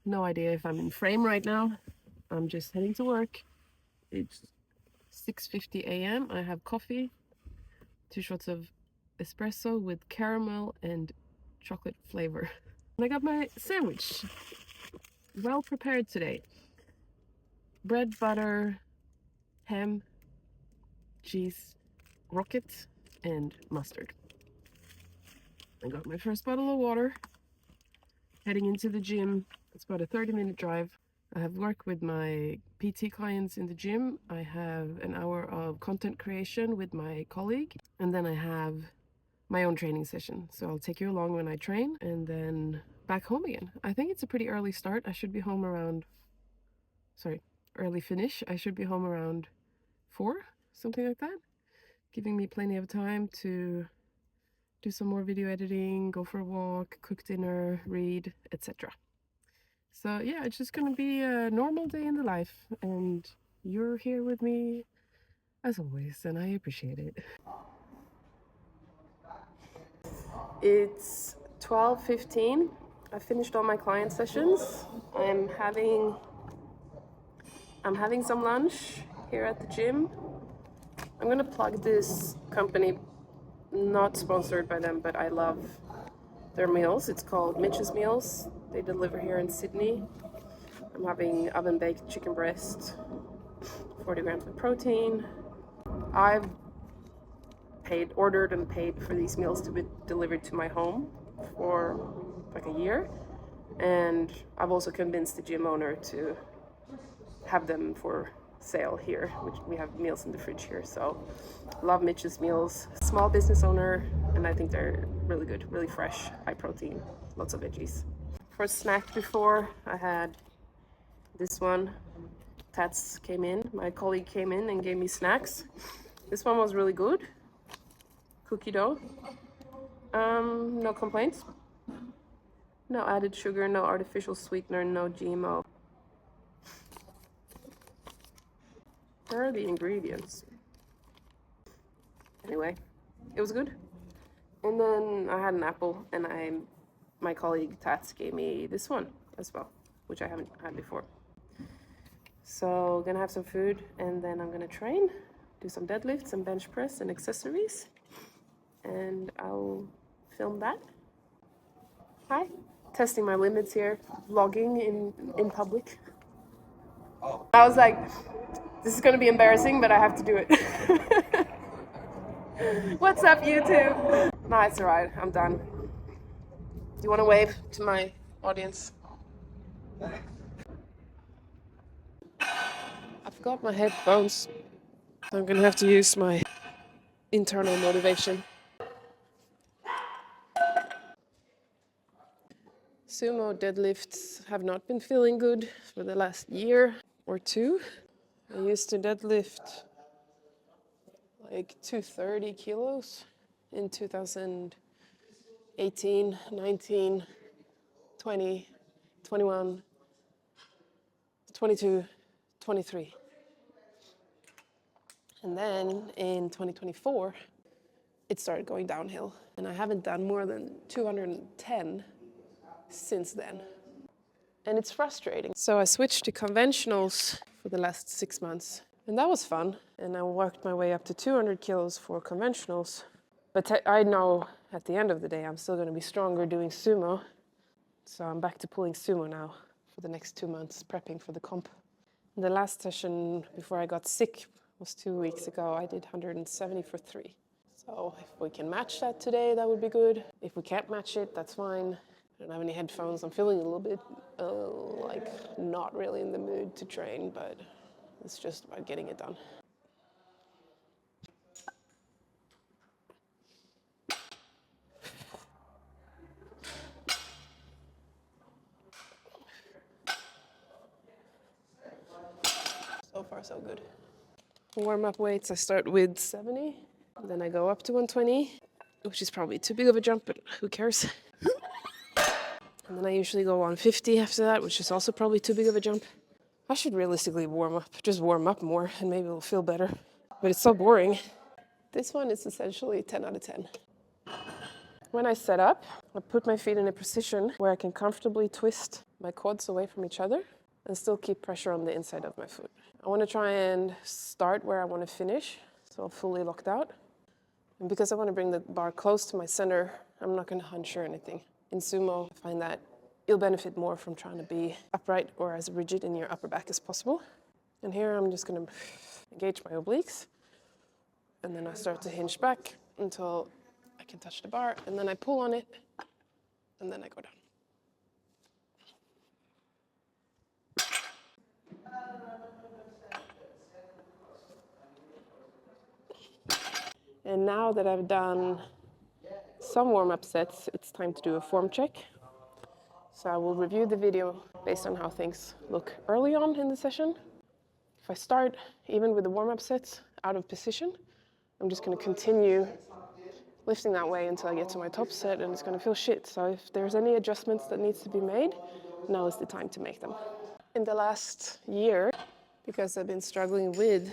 No idea if I'm in frame right now. I'm just heading to work. It's 6:50 a.m. I have coffee, 2 shots of espresso with caramel and chocolate flavor. And I got my sandwich. Well prepared today. Bread, butter, ham, cheese, rocket, and mustard. I got my first bottle of water. Heading into the gym. It's about a 30-minute drive. I have worked with my PT clients in the gym. I have an hour of content creation with my colleague. And then I have my own training session. So I'll take you along when I train and then back home again. I think it's a pretty early start. I should be home around, early finish. I should be home around 4, something like that. Giving me plenty of time to do some more video editing, go for a walk, cook dinner, read, etc. So yeah, it's just gonna be a normal day in the life, and you're here with me as always, and I appreciate it. It's 12:15. I finished all my client sessions. I'm having some lunch here at the gym. I'm gonna plug this company, not sponsored by them, but I love their meals. It's called Mitch's Meals. They deliver here in Sydney. I'm having oven-baked chicken breast, 40 grams of protein. I've ordered and paid for these meals to be delivered to my home for like a year. And I've also convinced the gym owner to have them for sale here, which we have meals in the fridge here. So love Mitch's Meals. Small business owner, and I think they're really good, really fresh, high protein, lots of veggies. For a snack before, I had this one. Tats came in, my colleague came in and gave me snacks. This one was really good. Cookie dough. No complaints. No added sugar, no artificial sweetener, no GMO. Where are the ingredients? Anyway, it was good. And then I had an apple, and my colleague Tats gave me this one as well, which I haven't had before. So gonna have some food, and then I'm gonna train, do some deadlifts and bench press and accessories, and I'll film that. Hi, testing my limits here, vlogging in public. I was like, this is gonna be embarrassing, but I have to do it. What's up, YouTube? No, it's alright, I'm done. Do you want to wave to my audience? I forgot my headphones. I'm gonna have to use my internal motivation. Sumo deadlifts have not been feeling good for the last year or two. I used to deadlift like 230 kilos in 2018, 19, 20, 21, 22, 23. And then in 2024, it started going downhill. And I haven't done more than 210 since then. And it's frustrating. So I switched to conventionals for the last 6 months. And that was fun. And I worked my way up to 200 kilos for conventionals. But I know at the end of the day, I'm still going to be stronger doing sumo. So I'm back to pulling sumo now for the next 2 months, prepping for the comp. The last session before I got sick was 2 weeks ago. I did 170 for 3. So if we can match that today, that would be good. If we can't match it, that's fine. I don't have any headphones. I'm feeling a little bit like not really in the mood to train, but it's just about getting it done. So far, so good. Warm-up weights, I start with 70, then I go up to 120, which is probably too big of a jump, but who cares? And then I usually go 150 after that, which is also probably too big of a jump. I should realistically just warm up more, and maybe it'll feel better. But it's so boring. This one is essentially 10 out of 10. When I set up, I put my feet in a position where I can comfortably twist my quads away from each other and still keep pressure on the inside of my foot. I want to try and start where I want to finish, so fully locked out. And because I want to bring the bar close to my center, I'm not going to hunch or anything. In sumo, I find that you'll benefit more from trying to be upright or as rigid in your upper back as possible. And here I'm just going to engage my obliques. And then I start to hinge back until I can touch the bar. And then I pull on it. And then I go down. And now that I've done some warm-up sets, it's time to do a form check. So I will review the video based on how things look early on in the session. If I start, even with the warm-up sets, out of position, I'm just going to continue lifting that way until I get to my top set, and it's going to feel shit. So if there's any adjustments that needs to be made, now is the time to make them. In the last year, because I've been struggling with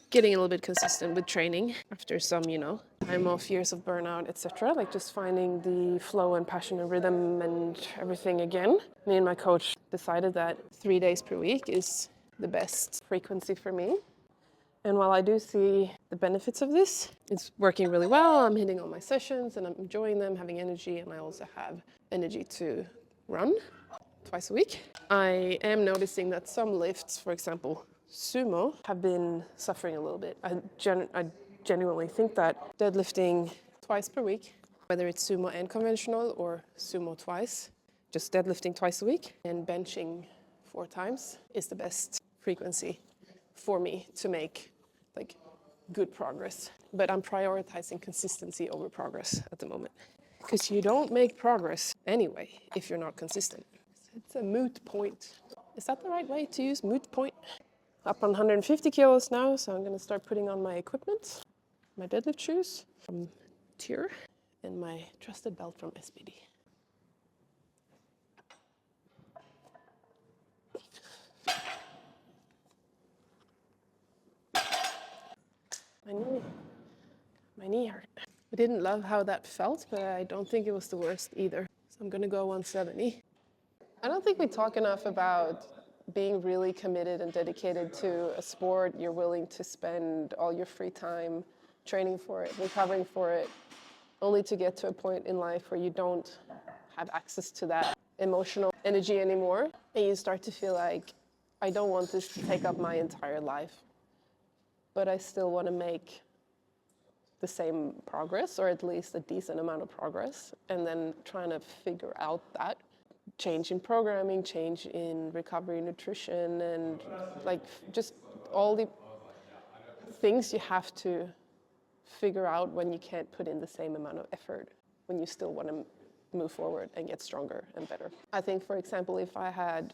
getting a little bit consistent with training after some, time off, years of burnout, etc. Like just finding the flow and passion and rhythm and everything again. Me and my coach decided that 3 days per week is the best frequency for me. And while I do see the benefits of this, it's working really well. I'm hitting all my sessions and I'm enjoying them, having energy, and I also have energy to run twice a week. I am noticing that some lifts, for example, sumo, have been suffering a little bit. I genuinely think that deadlifting twice per week, whether it's sumo and conventional or sumo twice, just deadlifting twice a week and benching 4 times is the best frequency for me to make good progress. But I'm prioritizing consistency over progress at the moment, because you don't make progress anyway if you're not consistent. It's a moot point. Is that the right way to use moot point? Up on 150 kilos now, so I'm going to start putting on my equipment, my deadlift shoes from Tier, and my trusted belt from SBD. My knee hurt. I didn't love how that felt, but I don't think it was the worst either. So I'm gonna go 170. I don't think we talk enough about being really committed and dedicated to a sport. You're willing to spend all your free time training for it, recovering for it, only to get to a point in life where you don't have access to that emotional energy anymore. And you start to feel like, I don't want this to take up my entire life, but I still want to make the same progress, or at least a decent amount of progress, and then trying to figure out that change in programming, change in recovery nutrition, and just all the things you have to figure out when you can't put in the same amount of effort, when you still want to move forward and get stronger and better. I think, for example, if I had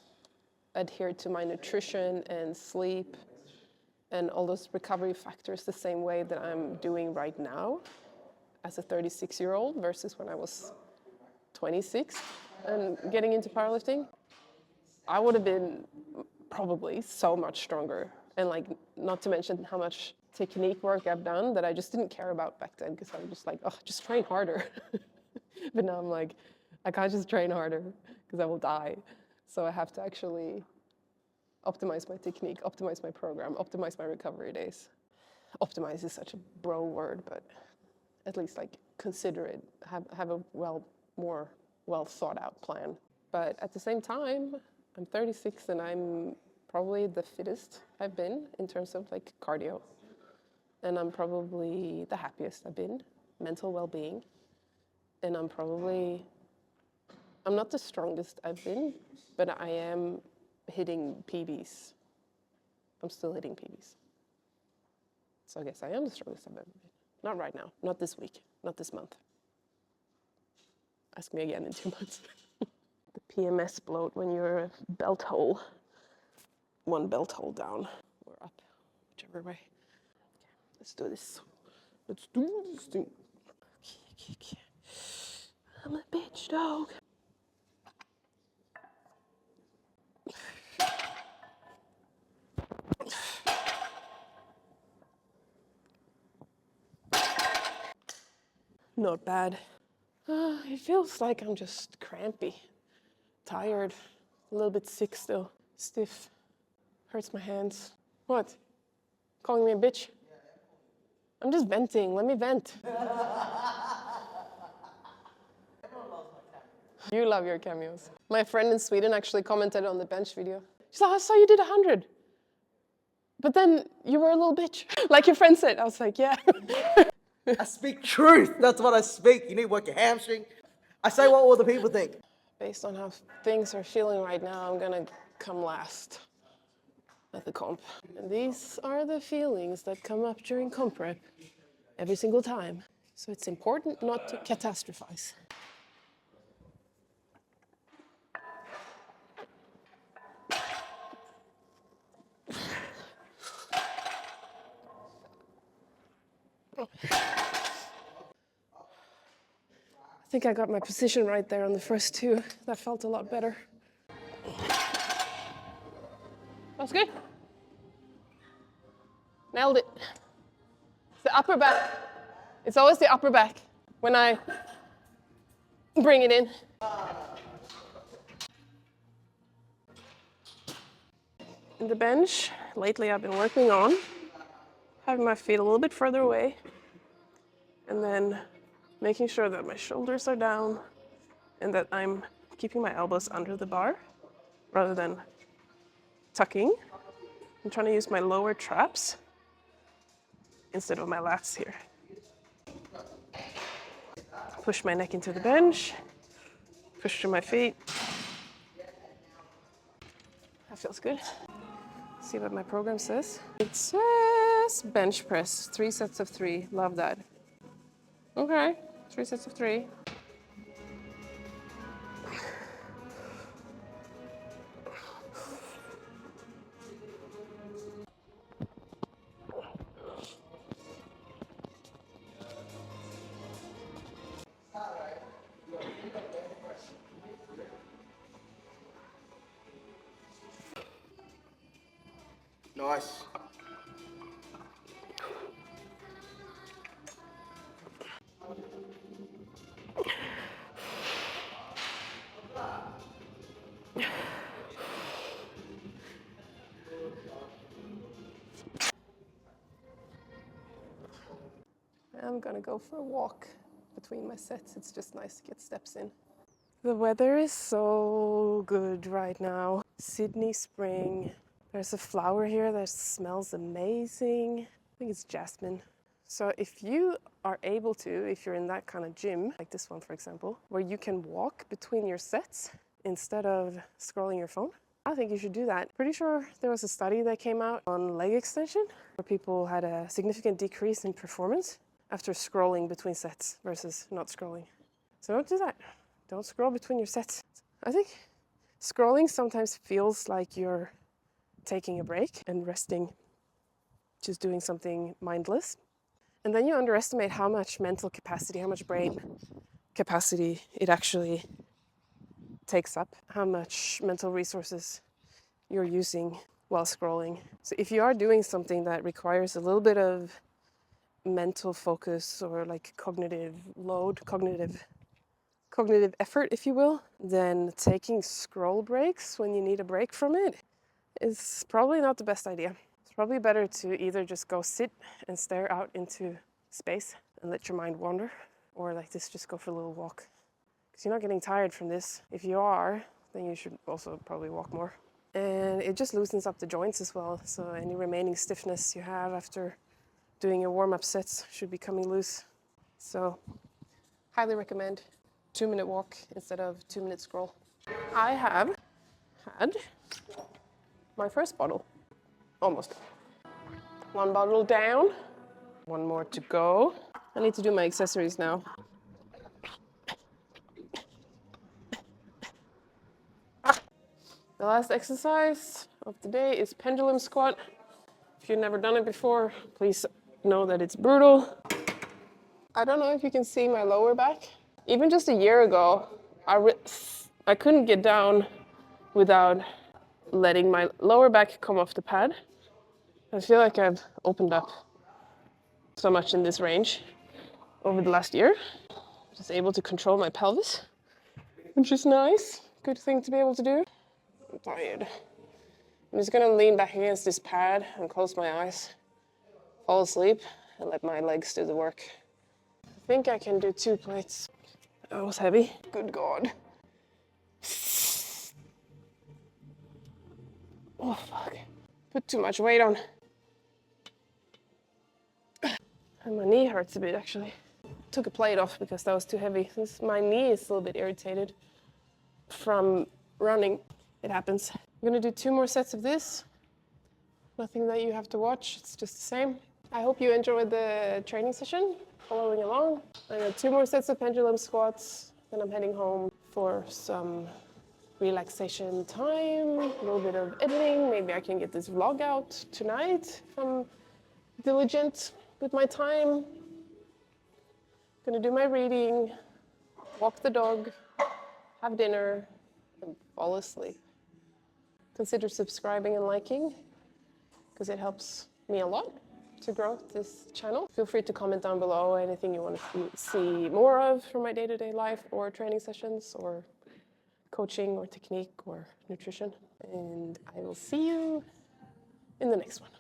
adhered to my nutrition and sleep and all those recovery factors the same way that I'm doing right now as a 36-year-old versus when I was 26 and getting into powerlifting, I would have been probably so much stronger. And not to mention how much technique work I've done that I just didn't care about back then, because I was just like, oh, just train harder. But now I'm like, I can't just train harder because I will die. So I have to actually optimize my technique, optimize my program, optimize my recovery days. Optimize is such a bro word, but at least consider it, have a more well thought out plan. But at the same time, I'm 36 and I'm probably the fittest I've been in terms of cardio. And I'm probably the happiest I've been, mental well-being. And I'm not the strongest I've been, but I am hitting PBs. I'm still hitting PBs. So I guess I am the strongest I've ever been. Not right now, not this week, not this month. Ask me again in 2 months. The PMS bloat when you're a belt hole. One belt hole down or up, whichever way. Okay, let's do this. Let's do this thing. Okay. I'm a bitch dog. Not bad. It feels like I'm just crampy, tired, A little bit sick still. Stiff. Hurts my hands. What? Calling me a bitch? I'm just venting. Let me vent. You love your cameos. My friend in Sweden actually commented on the bench video. She's like, I saw you did 100. But then you were a little bitch. Like your friend said. I was like, yeah. I speak truth. That's what I speak. You need to work your hamstring. I say what all the people think. Based on how things are feeling right now, I'm gonna come last at the comp. And these are the feelings that come up during comp rep every single time. So it's important not to catastrophize. I think I got my position right there on the first two. That felt a lot better. That's good. Nailed it. It's the upper back. It's always the upper back when I bring it in. In the bench, lately I've been working on having my feet a little bit further away and then making sure that my shoulders are down and that I'm keeping my elbows under the bar rather than tucking. I'm trying to use my lower traps instead of my lats here. Push my neck into the bench, push through my feet. That feels good. See what my program says. It says bench press, 3 sets of 3. Love that. Okay, 3 sets of 3. Nice. I'm gonna go for a walk between my sets. It's just nice to get steps in. The weather is so good right now. Sydney spring. There's a flower here that smells amazing. I think it's jasmine. So if you are able to, if you're in that kind of gym, like this one for example, where you can walk between your sets instead of scrolling your phone, I think you should do that. Pretty sure there was a study that came out on leg extension where people had a significant decrease in performance after scrolling between sets versus not scrolling. So don't do that. Don't scroll between your sets. I think scrolling sometimes feels like you're taking a break and resting, just doing something mindless. And then you underestimate how much mental capacity, how much brain capacity it actually takes up, how much mental resources you're using while scrolling. So if you are doing something that requires a little bit of mental focus or like cognitive load, cognitive effort, if you will, then taking scroll breaks when you need a break from it is probably not the best idea. It's probably better to either just go sit and stare out into space and let your mind wander, or like this, just go for a little walk. Because you're not getting tired from this. If you are, then you should also probably walk more. And it just loosens up the joints as well, so any remaining stiffness you have after doing your warm-up sets should be coming loose. So, highly recommend 2-minute walk instead of 2-minute scroll. I have had my first bottle, almost. 1 bottle down, 1 more to go. I need to do my accessories now. The last exercise of the day is pendulum squat. If you've never done it before, please know that it's brutal. I don't know if you can see my lower back. Even just a year ago, I couldn't get down without letting my lower back come off the pad. I feel like I've opened up so much in this range over the last year. Just able to control my pelvis, which is nice. Good thing to be able to do. I'm tired. I'm just gonna lean back against this pad and close my eyes, fall asleep, and let my legs do the work. I think I can do 2 plates. That was heavy. Good God. Oh, fuck. Put too much weight on. And my knee hurts a bit, actually. Took a plate off because that was too heavy. My knee is a little bit irritated from running. It happens. I'm gonna do 2 more sets of this. Nothing that you have to watch, it's just the same. I hope you enjoyed the training session, following along. I got 2 more sets of pendulum squats, then I'm heading home for some relaxation time, a little bit of editing. Maybe I can get this vlog out tonight if I'm diligent with my time. Gonna do my reading, walk the dog, have dinner, and fall asleep. Consider subscribing and liking, because it helps me a lot to grow this channel. Feel free to comment down below anything you want to see more of from my day-to-day life, or training sessions, or coaching, or technique, or nutrition. And I will see you in the next one.